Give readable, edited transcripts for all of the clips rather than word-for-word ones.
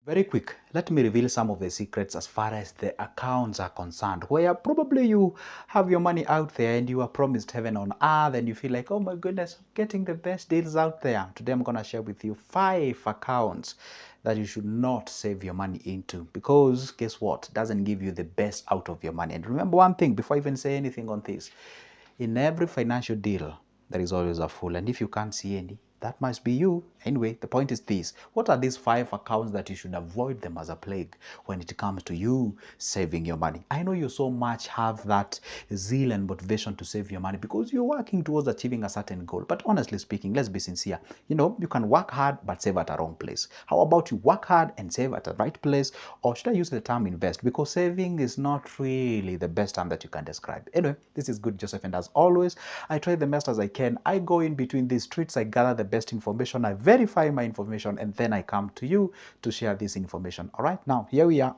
Very quick, let me reveal some of the secrets as far as the accounts are concerned, where probably you have your money out there and you are promised heaven on earth and you feel like, oh my goodness, I'm getting the best deals out there. Today I'm going to share with you 5 accounts that you should not save your money into, because guess what? It doesn't give you the best out of your money. And remember one thing before I even say anything on this. In every financial deal, there is always a fool, and if you can't see any, that must be you. Anyway, the point is this. What are these 5 accounts that you should avoid them as a plague when it comes to you saving your money? I know you so much have that zeal and motivation to save your money because you're working towards achieving a certain goal. But honestly speaking, let's be sincere. You can work hard but save at a wrong place. How about you work hard and save at the right place? Or should I use the term invest? Because saving is not really the best term that you can describe. Anyway, this is Good Joseph, and as always, I try the best as I can. I go in between these streets, I gather the best information, I verify my information, and then I come to you to share this information. All right, now here we are.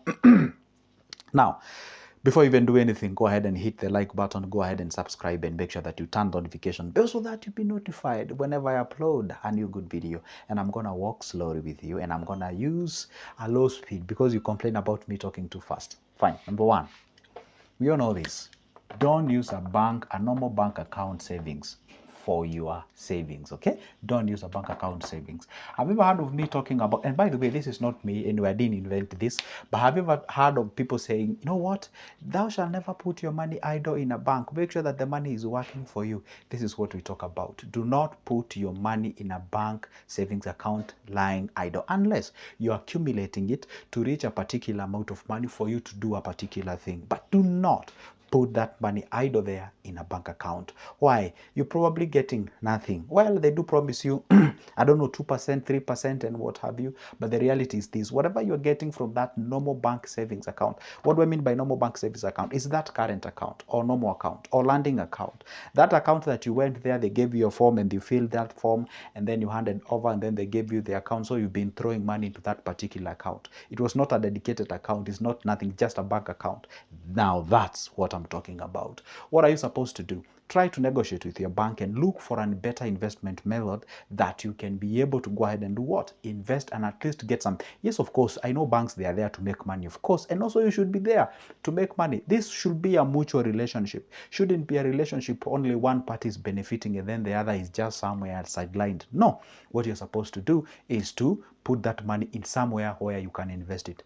Now, before you even do anything, go ahead and hit the like button, go ahead and subscribe, and make sure that you turn the notification bell so that you'll be notified whenever I upload a new good video. And I'm gonna walk slowly with you, and I'm gonna use a low speed because you complain about me talking too fast. Fine. Number 1, we all know this. Don't use a normal bank account savings for your savings, okay? Don't use a bank account savings. Have you ever heard of me talking about, and by the way, this is not me, anyway, I didn't invent this, but have you ever heard of people saying, you know what, thou shalt never put your money idle in a bank. Make sure that the money is working for you. This is what we talk about. Do not put your money in a bank savings account lying idle unless you're accumulating it to reach a particular amount of money for you to do a particular thing. But do not put that money idle there in a bank account. Why? You're probably getting nothing. Well, they do promise you, I don't know, 2%, 3%, and what have you. But the reality is this: whatever you're getting from that normal bank savings account, what do I mean by normal bank savings account? Is that current account or normal account or landing account? That account that you went there, they gave you a form and you filled that form and then you handed over and then they gave you the account. So you've been throwing money into that particular account. It was not a dedicated account. It's not nothing, just a bank account. Now that's what I'm talking about. What are you supposed to do? Try to negotiate with your bank and look for a better investment method that you can be able to go ahead and do what? Invest and at least get some. Yes, of course, I know banks, they are there to make money, of course, and also you should be there to make money. This should be a mutual relationship. Shouldn't be a relationship only one party is benefiting and then the other is just somewhere sidelined. No, what you're supposed to do is to put that money in somewhere where you can invest it.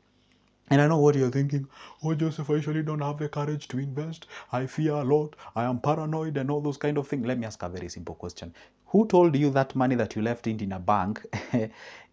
And I know what you're thinking. Oh, Joseph, I usually don't have the courage to invest. I fear a lot. I am paranoid and all those kind of things. Let me ask a very simple question. Who told you that money that you left in a bank,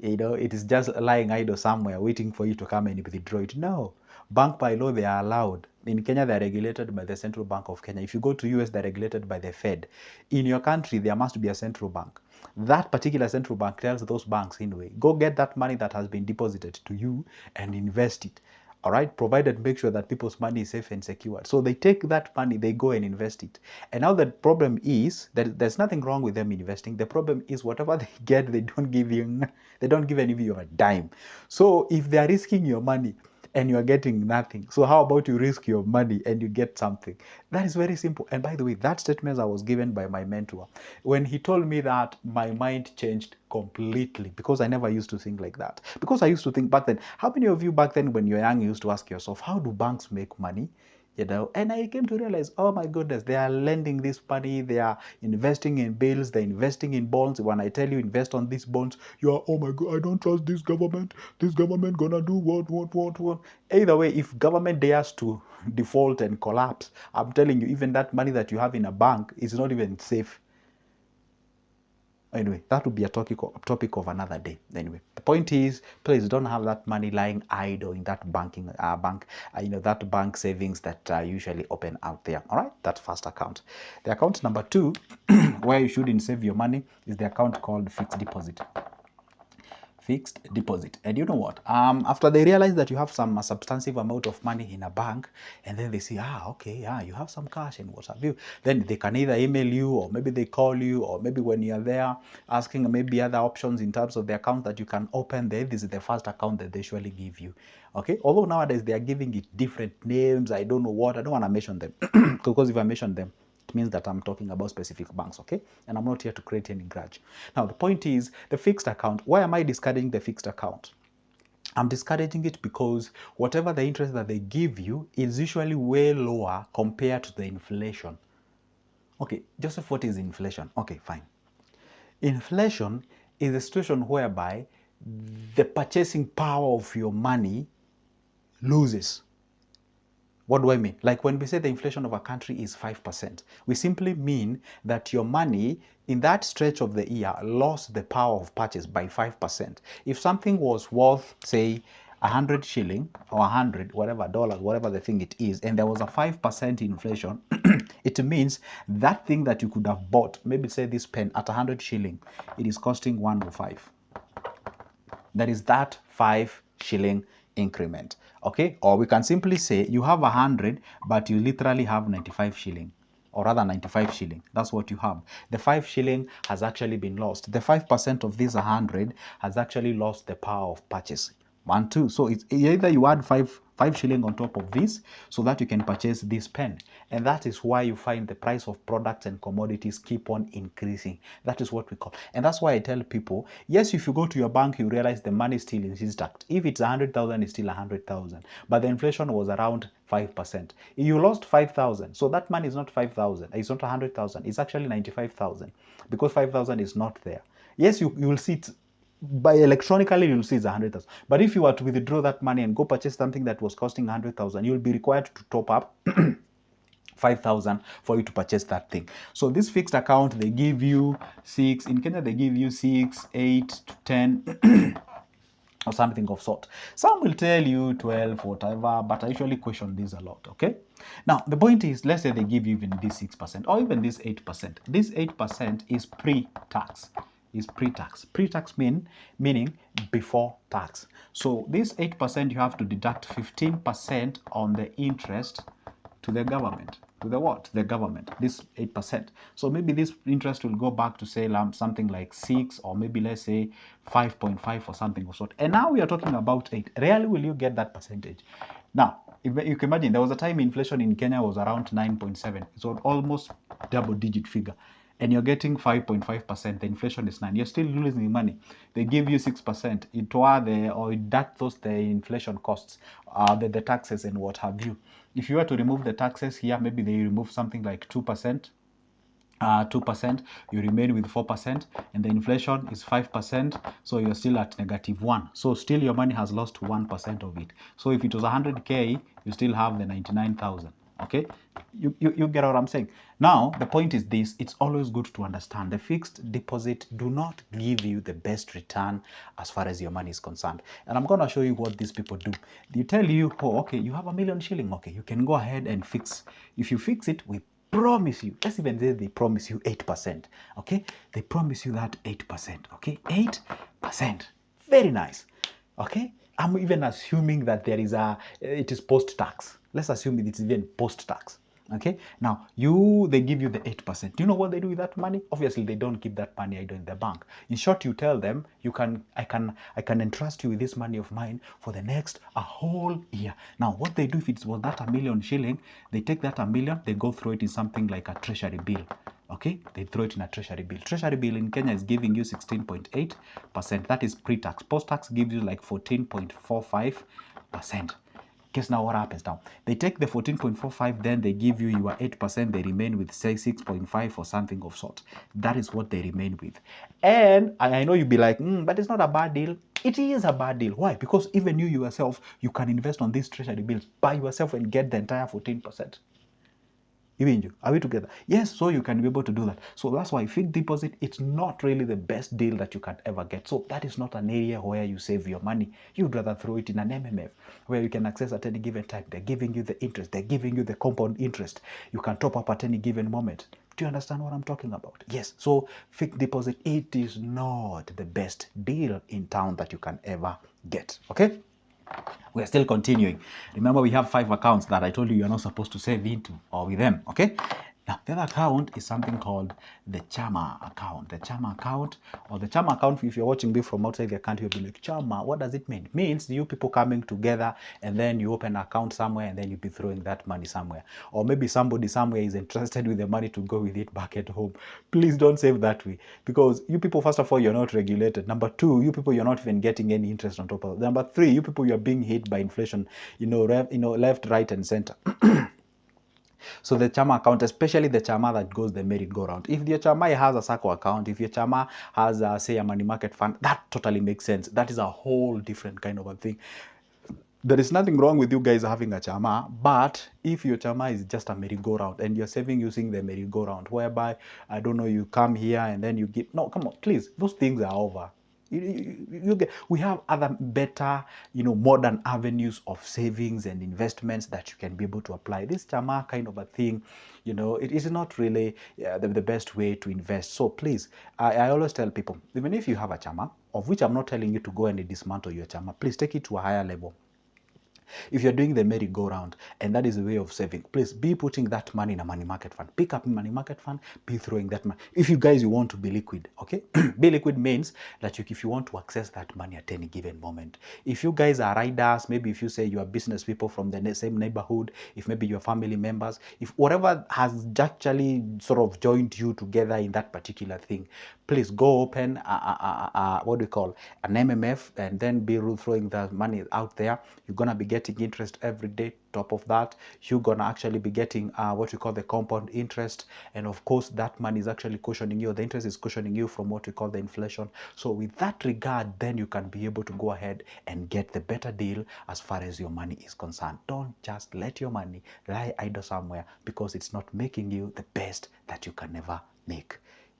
it is just lying idle somewhere waiting for you to come and withdraw it? No. Bank by law, they are allowed. In Kenya, they're regulated by the Central Bank of Kenya. If you go to US, they're regulated by the Fed. In your country, there must be a central bank. That particular central bank tells those banks, anyway, go get that money that has been deposited to you and invest it. All right, provided make sure that people's money is safe and secure. So they take that money, they go and invest it. And now the problem is that there's nothing wrong with them investing. The problem is whatever they get, they don't give any of you a dime. So if they are risking your money and you are getting nothing, so how about you risk your money and you get something? That is very simple. And by the way, that statement I was given by my mentor. When he told me that, my mind changed completely, because I never used to think like that. Because I used to think back then, how many of you back then when you're young, you used to ask yourself, how do banks make money? And I came to realize, oh my goodness, they are lending this money, they are investing in bills, they're investing in bonds. When I tell you invest on these bonds, you are, oh my God, I don't trust this government gonna do what. Either way, if government dares to default and collapse, I'm telling you, even that money that you have in a bank is not even safe. Anyway, that would be a topic of another day. Anyway, the point is, please don't have that money lying idle in that that bank savings that usually open out there. All right, that first account. The account number 2, where you shouldn't save your money, is the account called fixed deposit. Fixed deposit. And you know what? After they realize that you have a substantive amount of money in a bank, and then they see, okay, you have some cash and what have you, then they can either email you, or maybe they call you, or maybe when you're there asking maybe other options in terms of the account that you can open there. This is the first account that they usually give you. Okay, although nowadays they are giving it different names. I don't know what. I don't want to mention them because if I mention them, it means that I'm talking about specific banks, okay? And I'm not here to create any grudge. Now, the point is the fixed account. Why am I discarding the fixed account? I'm discouraging it because whatever the interest that they give you is usually way lower compared to the inflation. Okay, Joseph, what is inflation? Okay, fine. Inflation is a situation whereby the purchasing power of your money loses. What do I mean? Like when we say the inflation of a country is 5%, we simply mean that your money in that stretch of the year lost the power of purchase by 5%. If something was worth, say, 100 shilling or 100, whatever dollars, whatever the thing it is, and there was a 5% inflation, it means that thing that you could have bought, maybe say this pen at 100 shilling, it is costing 105. That is that 5 shilling increment. Okay, or we can simply say you have 100 but you literally have 95 shilling, or rather 95 shilling. That's what you have. The 5 shilling has actually been lost. The 5% of this 100 has actually lost the power of purchase. 1, 2. So it's either you add 5 shilling on top of this so that you can purchase this pen. And that is why you find the price of products and commodities keep on increasing. That is what we call. And that's why I tell people, yes, if you go to your bank, you realize the money still is intact. If it's 100,000, it's still 100,000. But the inflation was around 5%. You lost 5,000. So that money is not 5,000. It's not 100,000. It's actually 95,000 because 5,000 is not there. Yes, you will see it by electronically, you'll see it's 100,000. But if you were to withdraw that money and go purchase something that was costing 100,000, you'll be required to top up 5,000 for you to purchase that thing. So this fixed account, they give you 6. In Kenya, they give you 6, 8 to 10 or something of sort. Some will tell you 12, whatever, but I usually question this a lot, okay? Now, the point is, let's say they give you even this 6% or even this 8%. This 8% is pre-tax. Is pre-tax. Pre-tax meaning before tax. So this 8%, you have to deduct 15% on the interest to the government. To the what? The government. This 8%. So maybe this interest will go back to say something like 6, or maybe let's say 5.5 or something of sort. And now we are talking about 8. Rarely will you get that percentage. Now, if you can imagine, there was a time inflation in Kenya was around 9.7. So almost double-digit figure. And you're getting 5.5%, the inflation is 9. You're still losing money. They give you 6%. That those the inflation costs, the taxes and what have you. If you were to remove the taxes here, maybe they remove something like 2%. 2%, you remain with 4%, and the inflation is 5%, so you're still at -1. So still your money has lost 1% of it. So if it was 100K, you still have the 99,000. Okay, you get what I'm saying. Now the point is this: it's always good to understand the fixed deposit do not give you the best return as far as your money is concerned. And I'm going to show you what these people do. They tell you, oh, okay, you have 1,000,000 shilling. Okay, you can go ahead and fix. If you fix it, we promise you, let's even say they promise you 8%. Okay, they promise you that 8%. Okay, 8%. Very nice. Okay, I'm even assuming that it is post-tax. Let's assume it is even post-tax. Okay, now they give you the 8%. Do you know what they do with that money? Obviously, they don't keep that money either in the bank. In short, you tell them, I can entrust you with this money of mine for the next a whole year. Now, what they do, if it was that 1,000,000 shilling, they take that 1,000,000, they go through it in something like a treasury bill. Okay, they throw it in a treasury bill. Treasury bill in Kenya is giving you 16.8%. That is pre-tax. Post-tax gives you like 14.45%. Guess now what happens now? They take the 14.45, then they give you your 8%. They remain with say 6.5 or something of sort. That is what they remain with. And I know you'll be like, but it's not a bad deal. It is a bad deal. Why? Because even you yourself, you can invest on these treasury bills by yourself and get the entire 14%. Are we together? Yes, so you can be able to do that. So that's why fixed deposit, it's not really the best deal that you can ever get. So that is not an area where you save your money. You'd rather throw it in an MMF where you can access at any given time. They're giving you the interest. They're giving you the compound interest. You can top up at any given moment. Do you understand what I'm talking about? Yes. So fixed deposit, it is not the best deal in town that you can ever get. Okay? We are still continuing. Remember, we have 5 accounts that I told you are not supposed to save into or with them. Okay. Now, the other account is something called the Chama account. The Chama account, or the Chama account, if you're watching me from outside the country, you'll be like, Chama, what does it mean? It means you people coming together and then you open an account somewhere and then you'll be throwing that money somewhere. Or maybe somebody somewhere is entrusted with the money to go with it back at home. Please don't save that way, because you people, first of all, you're not regulated. Number two, you people, you're not even getting any interest on top of it. Number three, you people, you're being hit by inflation, left, right, and center. So the Chama account, especially the Chama that goes the merry-go-round. If your Chama has a Sacco account, if your Chama has, say, a money market fund, that totally makes sense. That is a whole different kind of a thing. There is nothing wrong with you guys having a Chama, but if your Chama is just a merry-go-round and you're saving using the merry-go-round, whereby, I don't know, you come here and then you give, no, come on, please, those things are over. We have other better, modern avenues of savings and investments that you can be able to apply. This Chama kind of a thing, it is not really the best way to invest. So please, I always tell people, even if you have a Chama, of which I'm not telling you to go and dismantle your Chama, please take it to a higher level. If you're doing the merry-go-round and that is a way of saving, please be putting that money in a money market fund. Pick up a money market fund, be throwing that money. If you guys, you want to be liquid, okay? Be liquid means that if you want to access that money at any given moment. If you guys are riders, maybe if you say you are business people from the same neighborhood, if maybe you're family members, if whatever has actually sort of joined you together in that particular thing, please go open what do we call an MMF and then be throwing the money out there. You're gonna be getting interest every day. Top of that, you're gonna actually be getting what we call the compound interest, and of course that money is actually cushioning you. The interest is cushioning you from what we call the inflation. So with that regard, then you can be able to go ahead and get the better deal as far as your money is concerned. Don't just let your money lie idle somewhere because it's not making you the best that you can never make.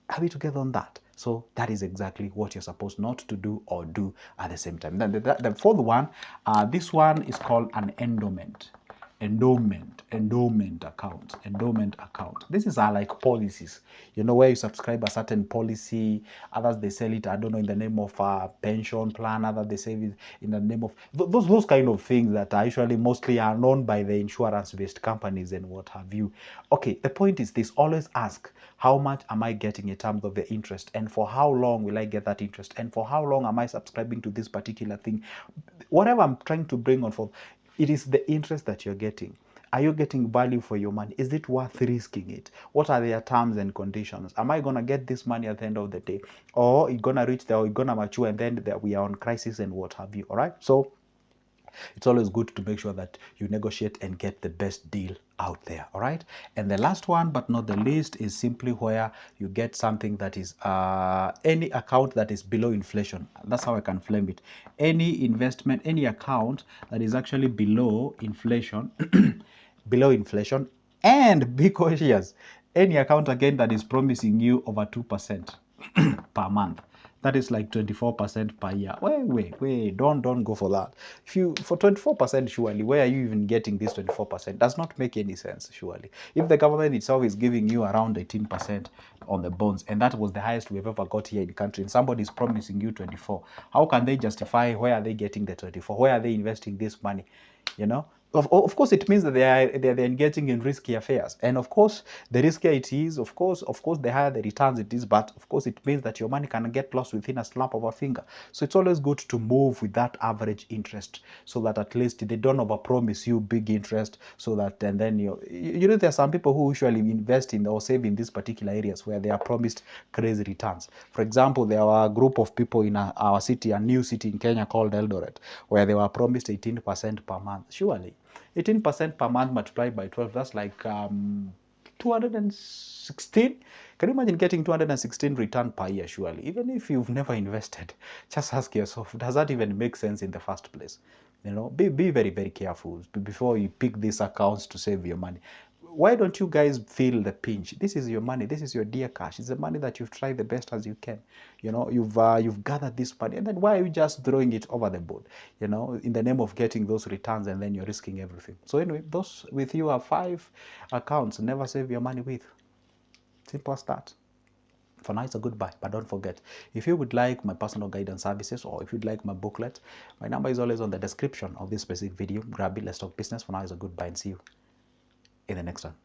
Are we together on that? So that is exactly what you're supposed not to do or do at the same time. Then the fourth one, this one is called an endowment. Endowment account. This is like policies, where you subscribe a certain policy. Others, they sell it, I don't know, in the name of a pension plan. Others, they save it in the name of those kind of things that are usually mostly are known by the insurance-based companies and what have you. Okay, the point is this: always ask, how much am I getting in terms of the interest, and for how long will I get that interest, and for how long am I subscribing to this particular thing? Whatever I'm trying to bring on for, it is the interest that you're getting. Are you getting value for your money? Is it worth risking it? What are their terms and conditions? Am I going to get this money at the end of the day? Or it's going to reach there, or it's going to mature, and then we are on crisis and what have you, all right? So it's always good to make sure that you negotiate and get the best deal out there, all right? And the last one, but not the least, is simply where you get something that is any account that is below inflation. That's how I can flame it. Any investment, any account that is actually below inflation, below inflation, and be cautious. Any account again that is promising you over 2% per month. That is like 24% per year. Wait, don't go for that. If you, for 24%, surely, where are you even getting this 24%? Does not make any sense, surely. If the government itself is giving you around 18% on the bonds, and that was the highest we've ever got here in the country, and somebody is promising you 24, how can they justify where are they getting the 24? Where are they investing this money? Of course, it means that they're engaging in risky affairs, and of course, the riskier it is, of course, the higher the returns it is. But of course, it means that your money can get lost within a snap of a finger. So it's always good to move with that average interest, so that at least they don't overpromise you big interest. So that, and then there are some people who usually invest in or save in these particular areas where they are promised crazy returns. For example, there were a group of people in our city, a new city in Kenya called Eldoret, where they were promised 18% per month. Surely 18% per month multiplied by 12, that's like 216. Can you imagine getting 216 return per year? Surely, even if you've never invested, just ask yourself, does that even make sense in the first place? Be very, very careful before you pick these accounts to save your money. Why don't you guys feel the pinch? This is your money. This is your dear cash. It's the money that you've tried the best as you can. You've gathered this money, and then why are you just throwing it over the board? In the name of getting those returns, and then you're risking everything. So anyway, those with you are 5 accounts. Never save your money with. Simple as that. For now, it's a goodbye, but don't forget, if you would like my personal guidance services, or if you'd like my booklet, my number is always on the description of this specific video. Grab it. Let's talk business. For now, it's a goodbye, and see you in the next one.